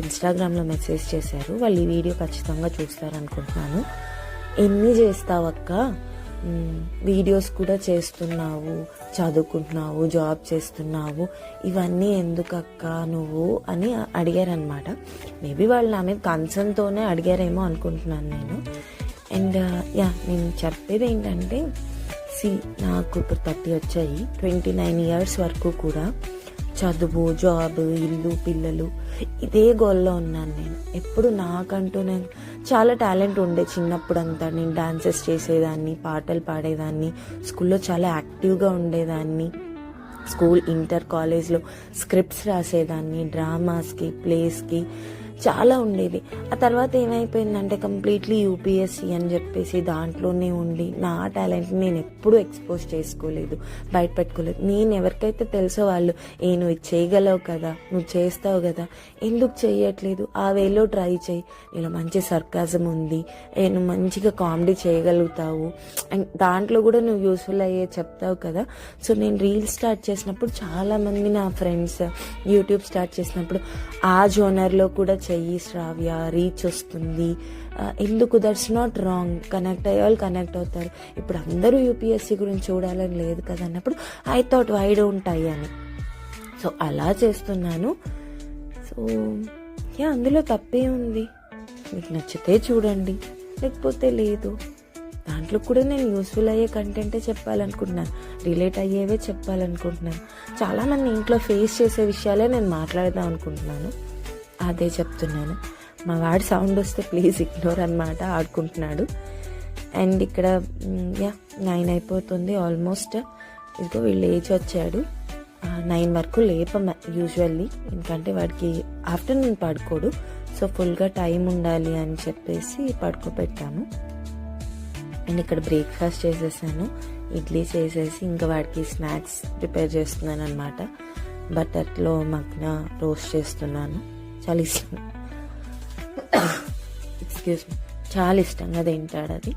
ఇన్స్టాగ్రామ్లో మెసేజ్ చేశారు. వాళ్ళు ఈ వీడియో ఖచ్చితంగా చూస్తారనుకుంటున్నాను. ఎన్ని చేస్తావక్క, వీడియోస్ కూడా చేస్తున్నావు, చదువుకుంటున్నావు, జాబ్ చేస్తున్నావు, ఇవన్నీ ఎందుకక్క నువ్వు అని అడిగారనమాట. మేబీ వాళ్ళు నా మీద కన్సర్న్తోనే అడిగారేమో అనుకుంటున్నాను నేను. అండ్ నేను చెప్పేది ఏంటంటే, నాకు ఇప్పుడు 30 వచ్చాయి. 29 ఇయర్స్ వరకు కూడా చదువు, జాబ్, ఇల్లు, పిల్లలు ఇదే గోల్లో ఉన్నాను నేను. ఎప్పుడు నాకంటూ నేను చాలా టాలెంట్ ఉండే. చిన్నప్పుడంతా నేను డాన్సెస్ చేసేదాన్ని, పాటలు పాడేదాన్ని, స్కూల్లో చాలా యాక్టివ్గా ఉండేదాన్ని. స్కూల్, ఇంటర్, కాలేజ్లో స్క్రిప్ట్స్ రాసేదాన్ని, డ్రామాస్కి, ప్లేస్కి చాలా ఉండేది. ఆ తర్వాత ఏమైపోయిందంటే కంప్లీట్లీ యూపీఎస్సీ అని చెప్పేసి దాంట్లోనే ఉండి నా టాలెంట్ని నేను ఎప్పుడూ ఎక్స్పోజ్ చేసుకోలేదు, బయట పెట్టుకోలేదు. నేను ఎవరికైతే తెలుసో వాళ్ళు నువ్వు ఇది చేయగలవు కదా, నువ్వు చేస్తావు కదా, ఎందుకు చేయట్లేదు, ఆ వేలో ట్రై చేయి, నీలో మంచి సర్కాజం ఉంది, నువ్వు మంచిగా కామెడీ చేయగలుగుతావు, అండ్ దాంట్లో కూడా నువ్వు యూస్ఫుల్ అయ్యే చెప్తావు కదా. సో నేను రీల్స్ స్టార్ట్ చేసినప్పుడు చాలామంది నా ఫ్రెండ్స్ యూట్యూబ్ స్టార్ట్ చేసినప్పుడు ఆ జోనర్లో కూడా చెయ్యి శ్రావ్య, రీచ్ వస్తుంది, ఎందుకు, దట్స్ నాట్ రాంగ్, కనెక్ట్ అయ్యే వాళ్ళు కనెక్ట్ అవుతారు. ఇప్పుడు అందరూ యూపీఎస్సీ గురించి చూడాలని లేదు కదా అన్నప్పుడు I thought why don't I అని. సో అలా చేస్తున్నాను. సో అందులో తప్పే ఉంది. మీకు నచ్చితే చూడండి, లేకపోతే లేదు. దాంట్లో కూడా నేను యూస్ఫుల్ అయ్యే కంటెంటే చెప్పాలనుకుంటున్నాను, రిలేట్ అయ్యేవే చెప్పాలనుకుంటున్నాను. చాలామంది ఇంట్లో ఫేస్ చేసే విషయాలే నేను మాట్లాడదాం అనుకుంటున్నాను, అదే చెప్తున్నాను. మా వాడి సౌండ్ వస్తే ప్లీజ్ ఇగ్నోర్ అనమాట, ఆడుకుంటున్నాడు. అండ్ ఇక్కడ 9 అయిపోతుంది ఆల్మోస్ట్. ఇదిగో వీళ్ళు ఏజ్ వచ్చాడు. 9 వరకు లేపం యూజువల్లీ, ఎందుకంటే వాడికి ఆఫ్టర్నూన్ పడుకోడు. సో ఫుల్గా టైం ఉండాలి అని చెప్పేసి పడుకోబెట్టాము. అండ్ ఇక్కడ బ్రేక్ఫాస్ట్ చేసేసాను, ఇడ్లీ చేసేసి ఇంకా వాడికి స్నాక్స్ ప్రిపేర్ చేస్తున్నాను అనమాట. బటర్లో మగ్న రోస్ట్ చేస్తున్నాను. చాలా ఇష్టం, ఎక్స్క్యూజ్ మీ, చాలా ఇష్టంగా తింటాడు అది.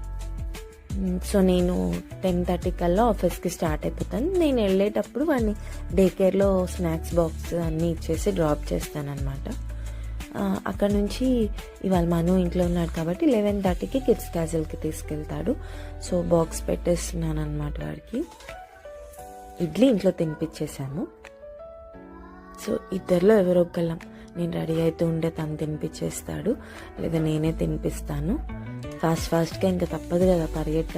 సో నేను 10:30 కల్లా ఆఫీస్కి స్టార్ట్ అయిపోతాను. నేను వెళ్ళేటప్పుడు వాడిని డే కేర్లో స్నాక్స్ బాక్స్ అన్నీ ఇచ్చేసి డ్రాప్ చేస్తానన్నమాట. అక్కడ నుంచి ఇవాళ మను ఇంట్లో ఉన్నాడు కాబట్టి 11:30కి కిడ్స్ క్యాజువల్కి తీసుకెళ్తాడు. సో బాక్స్ పెట్టేస్తున్నాను అనమాట వాడికి. ఇడ్లీ ఇంట్లో తినిపించేసాము. సో ఇద్దరిలో ఎవరో ఒకళ్ళం, నేను రెడీ అవుతూ ఉంటే తను తినిపించేస్తాడు, లేదా నేనే తినిపిస్తాను. ఫాస్ట్గా ఇంకా తప్పదు కదా పరిగెట్ట.